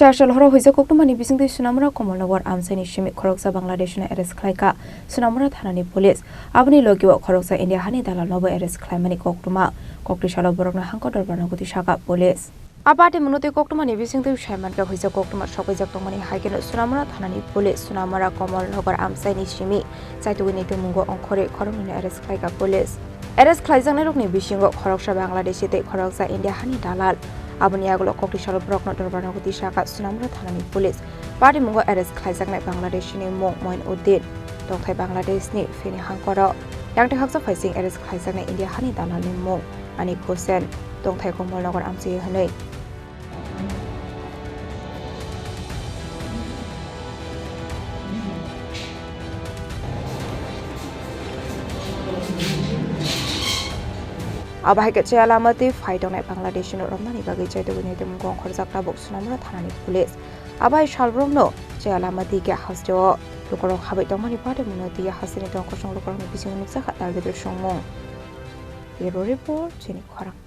Chasal Horo Hoijak Koktwma ni Bisingtwi Sonamura Kamalnagar Amchai Simi Khoroksa Bangladeshi na arrest Khlaikha Sonamura Thana ni police aboni Logio Khoroksa India Hani Dalal nobo arrest Khlaimani Koktwma Koktisalo Bhorok na Hangkhor Dorbar na Tisakha police Abate munote Koktwma ni Bisingtwi Shaiman ka Hoijak Koktwma Hoijak tongmani haikeno Sonamura Thana ni police Sonamura Kamalnagar Amchai ni Simi Saitugini tumungo Hangkhore Khorang ni arrest Khlaikha police arrest Khlaijak rokni bisingo Khoroksa Bangladeshi te Khoroksa India Hani Dalal Aboni aglo Koktisalo Bhorok na Dorbar na Tisakha Sonamura Thana ni police Party mungo arrest Khlaijak na Bangladeshi ni Mong Moin Udin Dongthai Bangladesh ni Fini Hangkhor yang tehaksa facing arrest Khlaijak na India Hani Dalal ni Mong ani Kosen Dongthai Kamalnagar Amchai hanei Abai ke alamati faidong na Bangladeshi no romnani bagi jaitu guni tem gong Hojak tabuk Sonamura Thana ni police abai shalrom no alamati ke hasjo lukorong habai tongmani pade munoti ya hasini tong kosong lukorong bising nuksa khatar de songmong Report Chini Khorang